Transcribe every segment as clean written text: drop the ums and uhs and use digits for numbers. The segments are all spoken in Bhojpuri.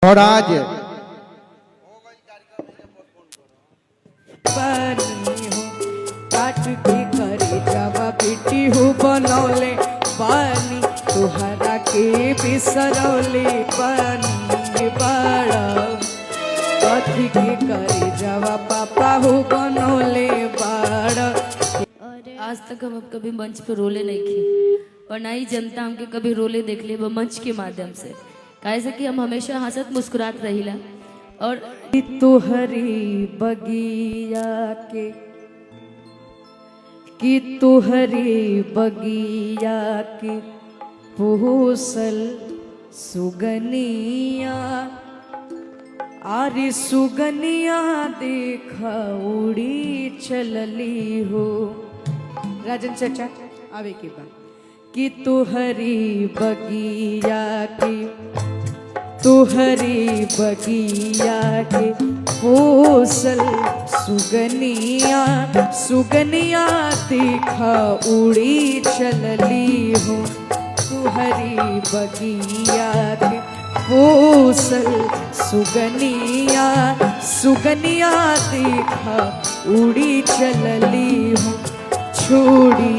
महाराज काट के करे जावा बेटी हो बनौले पानी तुहरा के बिसरौले पानी बड़ा कथी के करे जावा पापा हो बनौले बड़ा। आज तक हम कभी मंच पर रोले नहीं थे और ना ही जनता हमके कभी रोले देख ले मंच के माध्यम से, कैसे कि हम हमेशा हंसत मुस्कुरात रहिला। और तुहरी बगिया के कि तुहरी बगिया के पोसल सुगनिया आरे सुगनिया देखा उड़ी चलली हो। राजन चाचा आवे के बाद कि तुहरी बगिया के तुहरी बगिया के पोसल सुगनिया सुगनिया देखा उड़ी चलली हो। तुहरी बगिया के पोसल सुगनिया सुगनिया देखा उड़ी चलली हो। छोड़ी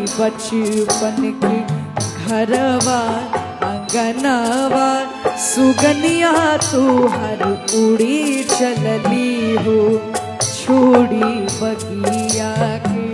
बचपन के घरवा अंगनवा सुगनिया तुहर उड़ी चलली हो। छोड़ी बगिया के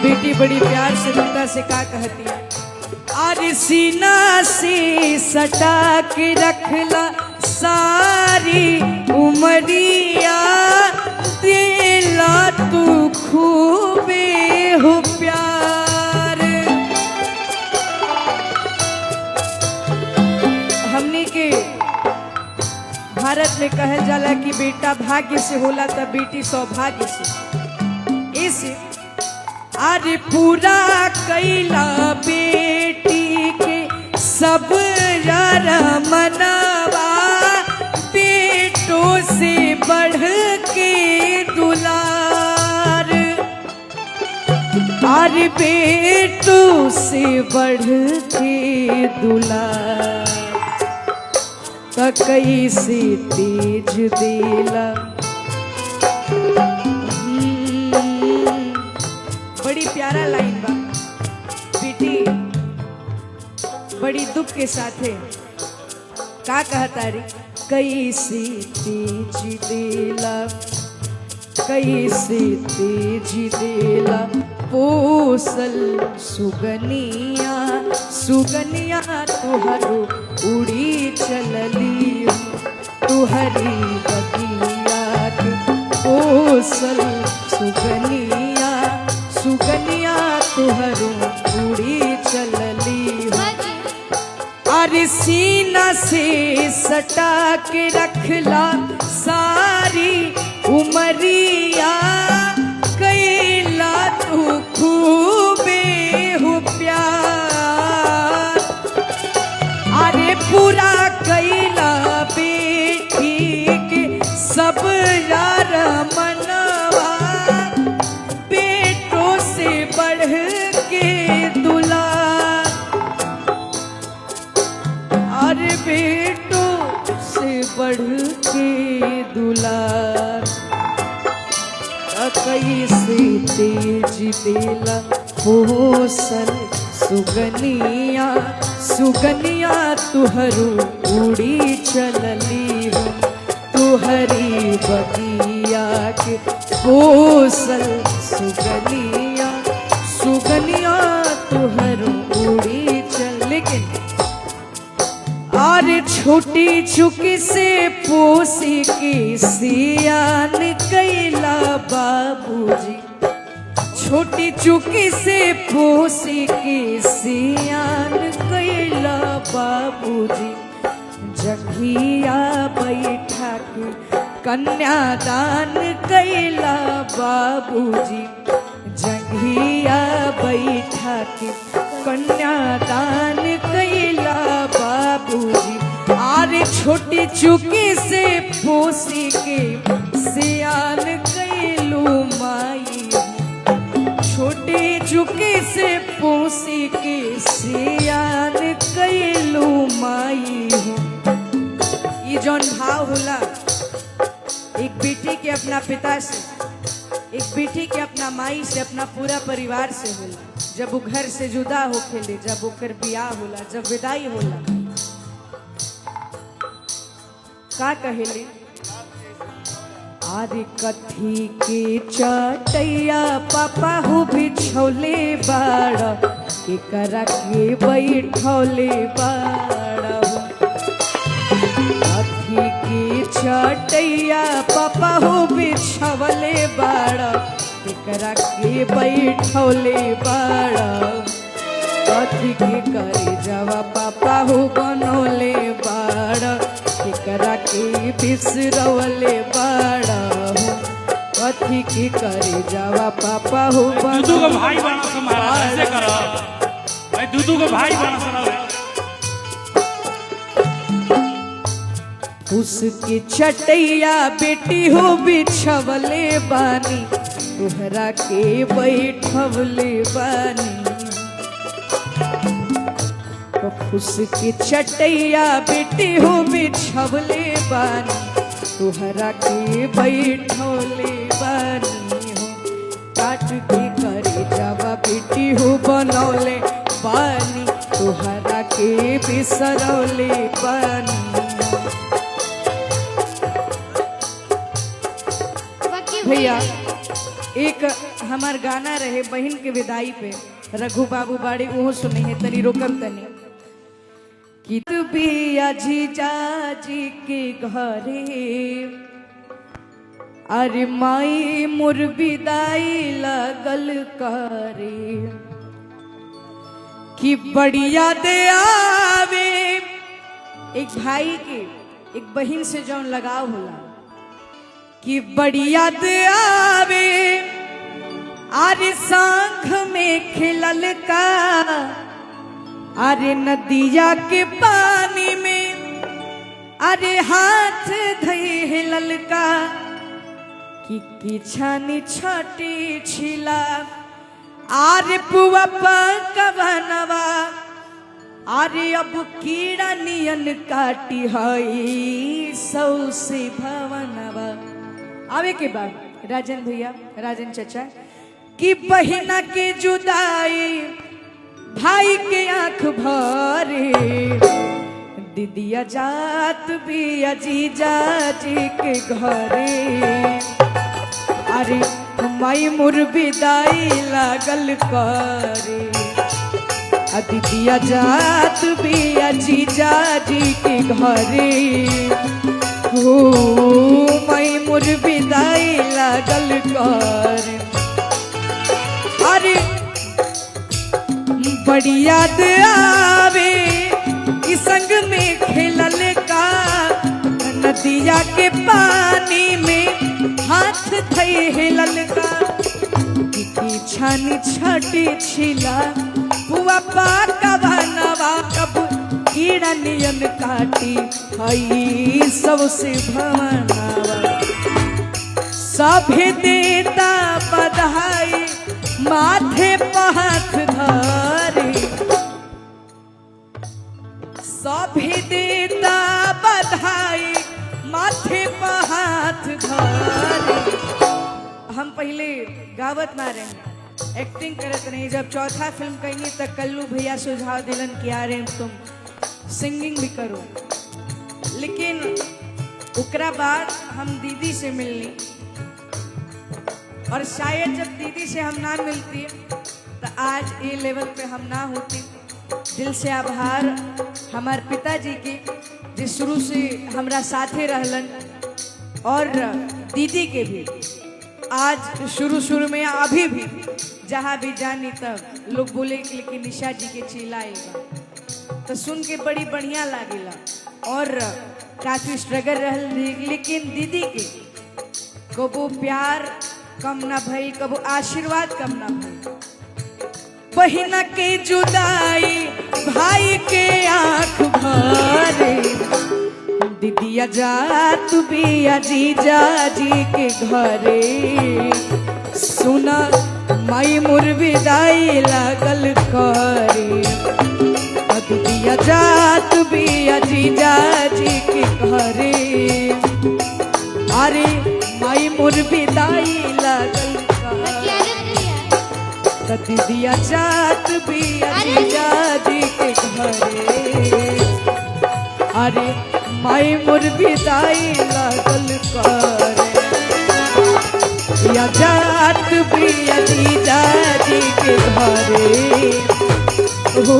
बेटी बड़ी प्यार से पिता से का कहती है, अरे सीना से सटा के रखला सारी उमरिया दिला तू खूबे हो प्यार। हमने के भारत में कहल जाला कि बेटा भाग्य से होला तब बेटी सौभाग्य से। इसे अरे पूरा कैला बेटी के सब मनवा बेटों से बढ़ के दुलार। अरे बेटों से बढ़ के दुलार तो कैसे तेज दिला। बड़ी प्यारा लाइन बा बेटी बड़ी दुख के साथ है का कहता रे, कैसे तेज दिला कैसे तेज दिला पोसल सुगनिया सुगनिया तुहरो उड़ी चलली। तुहरी बगिया के पोसल सुगनिया सुगनिया तुहरो उड़ी चलली हो। अरे सीना से सटा के रखला सारी उमरिया कैला तू खूबे हो प्यार। अरे पूरा कैला बेटी के सब यार मनवा बेटों से बढ़ के दुलार। अरे बेटों से बढ़ के दुलार कैसे तेज दिला पोसल सुगनिया सुगनिया तुहरो उड़ी चलली हो। तुहरी बगिया के पोसल सुगनिया सुगनिया तुहरो उड़ी चल। लेकिन अरे छोटी चुकी से पोसी के सियान कैला बाबूजी, छोटी चुकी से पोसी के सियान कैला बाबूजी, जंघिया बैठा के कन्यादान कैला बाबूजी, जंघिया बैठा के कन्यादान कैला बाबूजी। आरे छोटी चुकी से पोसी के सियान कैलू माई, छोटी चुकी से पोसी के सियान कैलू माई हो। ये जौन भाव होला एक बेटी के अपना पिता से, एक बेटी के अपना माई से, अपना पूरा परिवार से होला। जब वो घर से जुदा होखेले, जब ओकर बियाह होला, जब विदाई होला, का कहेले? आरे कथी के चटैया पापा हो बिछौले बाड़ा, के करा के बैठौले बाड़ा, कथी के चटैया पापा हो बिछौले बाड़ा, के करा के बैठौले बाड़ा, कथी के करे जवा पापा हो बनौले बाड़ा, केकरा के बिसरवले बाड़ा हो, कथी के करे जावा पापा हो दूधू को भाई बना समारा ऐसे करो भाई, दूधू को भाई बना समारा। उसकी चटैया बेटी हो बिछवले बानी, तुहरा के बैठवले बानी, उसकी चटैया बेटी हो बिछवले बानी, तुहरा के बैठौले बानी हो, काट के करे जावा बेटी हो बनौले बानी, तुहरा के बिसरौले बानी। भैया एक हमार गाना रहे बहन के विदाई पे, रघु बाबू बाड़ी वो सुने है, तनी रोकम तनी कि बिया जीजा जी के घरे, अरे माई मोर विदाई लगल करे, कि बड़ी याद आवे एक भाई के एक बहन से जौन लगाव होला, कि बड़ी याद आवे अरे सांख में खिलल का, अरे नदिया के पानी में अरे हाथ धई हिलल का, कि छानी छटी छिला, अरे पुआ पकवनवा, अरे अब कीड़ा नियन काटी हई सौ से भवनवा। आवे के बाद राजन भैया, राजन चचा, कि बहिना के जुदाई भाई के आंख भरे, दीदिया जात बिया जीजा जी के घरे, अरे माई मोर विदाई लागल करे, दीदिया जात बिया जीजा जी के घरे, हो माई मोर विदाई लागल करे, अरे बड़ी याद आवे कि संग में खेलल का, नदिया के पानी में हाथ थई हिलल का, कि छानी छटी छिला, पुआ पकवनवा, कब कीड़ा नियन काटी हई सबसे भवनवा। सभे देता बधाई माथे पर हाथ धरे, सभे देता बधाई माथे पर हाथ धरे। हम पहले गावत ना रहे, एक्टिंग करत नहीं। जब चौथा फिल्म कहीं तक कल्लू भैया सुझाव दिलन कि यार तुम सिंगिंग भी करो, लेकिन उकरा बाद हम दीदी से मिलनी, और शायद जब दीदी से हम ना मिलती तो आज ये लेवल पे हम ना होती। दिल से आभार हमार पिताजी के जो शुरू से हमरा साथे रहलन, और दीदी के भी आज शुरू में अभी भी जहाँ भी जानी तब लोग बोले कि लेकिन निशा जी के चिल्लाए तो सुन के बड़ी बढ़िया लागेला। और काफी स्ट्रगल रहल, लेकिन दीदी के कबो प्यार कम ना भई, कबो आशीर्वाद कम ना भई। बहिना के जुदाई भाई के आंख भरे, दीदिया जात बिया जीजा जी के घरे, सुना माई मोर विदाई लागल करे। दीदिया जात बिया जीजा जी के घरे, अरे माई मोर विदाई लागल करे। दीदिया जात बिया जीजा जी के घरे, अरे माई मोर विदाई लागल करे। या जात बिया जीजा जी के घरे, हो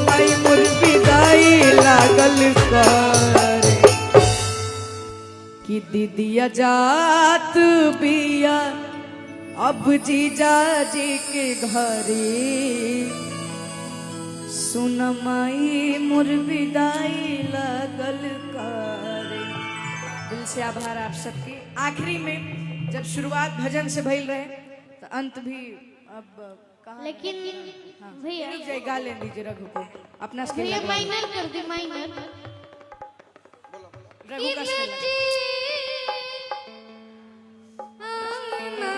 माई मोर विदाई लागल करे। कि दीदिया जात बिया अब जीजा जी के घरे, सुन माई मोर विदाई लागल करे। दिल से आभार आप सबके। आखिरी में जब शुरुआत भजन से भइल रहे तो अंत भी अब कहाँ, लेकिन भैया गा ले दीजिए रघु को अपना स्केल भैया लगवा। माइनर कर दे, माइनर। रघु का स्केल लगवा। अपना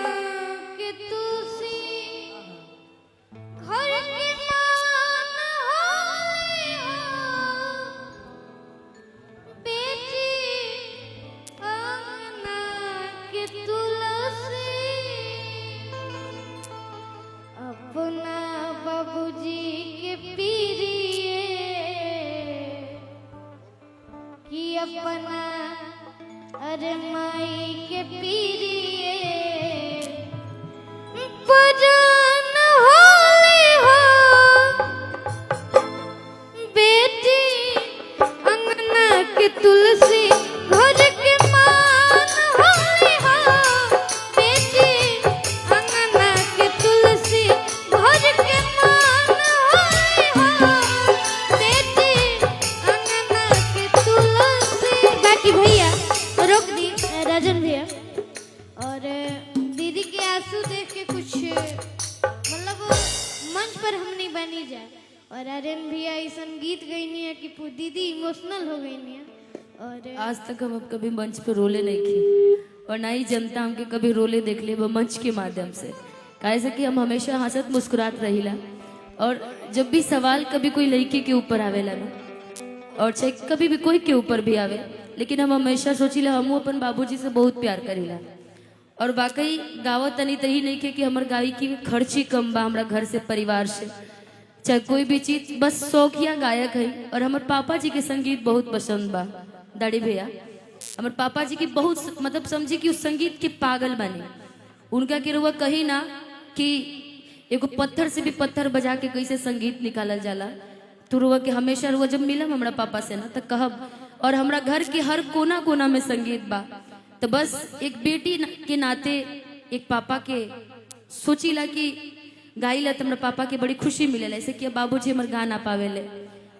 अरे माई के पीरिए परान होले हो, बेटी अंगना के तुलसी घर के मान होले हो, बेटी अंगना के तुलसी घर के मान होले हो, बेटी अंगना के तुलसी। बाकी भैया रोक दी राजन भैया, और दीदी के आंसू देख के कुछ मतलब मंच पर हम नहीं बनी जाए, और आर्यन भैया ऐसा गीत गईनी है कि दीदी इमोशनल हो गई है। और आज तक हम कभी मंच पे रोले नहीं थे, और ना ही जनता हमके कभी रोले देख ले वो मंच के माध्यम से। कैसे कि हम हमेशा हंसत मुस्कुरात रहिला, और जब भी सवाल कभी कोई लड़की के ऊपर आवेला ना, और चाहे कभी भी कोई के ऊपर भी आवे, लेकिन हम हमेशा सोचिला हम अपन बाबूजी से बहुत प्यार करीला। और वाकई गावत तनी तही नहीं के कि हमार गाई की खर्ची कम बा हमरा घर से, परिवार से, चाहे कोई भी चीज, बस शौकिया गायक है। और हमारे पापा जी के संगीत बहुत पसंद बा दाढ़ी भैया। हमारे पापा जी की बहुत मतलब समझी कि उस संगीत के पागल बने। उनका के रुआ कही ना कि एगो पत्थर से भी पत्थर बजा के कैसे संगीत निकालल जाला, तो रुआ के हमेशा रुआ जब मिलम हमरा पापा से ना तो कहब। और हमरा घर के हर कोना कोना में संगीत बा, तो बस एक बेटी के नाते एक पापा के सोचीला कि गाइला तो हमरा पापा के बड़ी खुशी मिलेला। ऐसे कि बाबूजी हमर गा ना पावेले,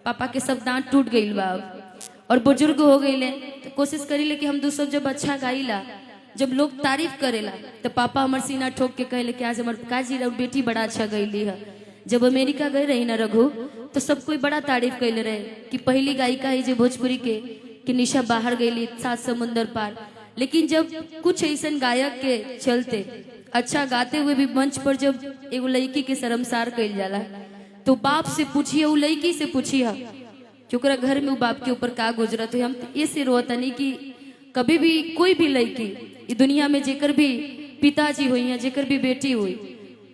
पापा के सब दांत टूट गईल बा और बुजुर्ग हो गईले, तो कोशिश करीले कि हम दूसर जब अच्छा गाइला, जब लोग तारीफ करेला तो पापा हमर सीना ठोक के कहले कि आज हमर काजी और बेटी बड़ा अच्छा गईली है। जब अमेरिका गए रही ना रघु, तो सब कोई बड़ा तारीफ कैले रहे कि पहली गायिका है जो भोजपुरी के कि निशा बाहर गईली 7 समुंदर पार। लेकिन जब कुछ ऐसा गायक के चलते अच्छा गाते हुए भी मंच पर जब एगो लड़की के शर्मसार कैल जाला, तो बाप से पूछिए, वो लड़की से पूछिए कि ओकरा घर में वो बाप के ऊपर का गुजरत है। हम ये से रोतनी कि कभी भी कोई भी लड़की दुनिया में जेकर भी पिताजी हुई या जेकर भी बेटी हुई,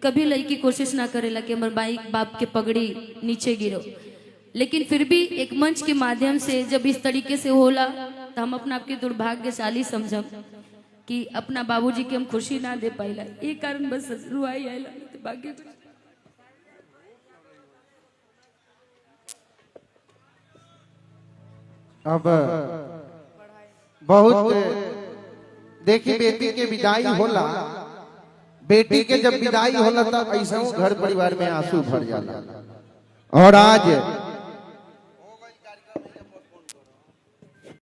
कभी लड़की कोशिश ना करेला कि हमारे माई बाप के पगड़ी नीचे गिरो। लेकिन फिर भी एक मंच के माध्यम से जब इस तरीके से होला, तो हम अपना आपके दुर्भाग्यशाली समझम कि अपना बाबूजी के हम खुशी ना दे पाइला, ये कारण बस रुआई आइला, बाकी अब बहुत देखी बेटी के विदाई होला, बेटी के जब विदाई होला तब ऐसा घर परिवार में आंसू भर जाला। और आज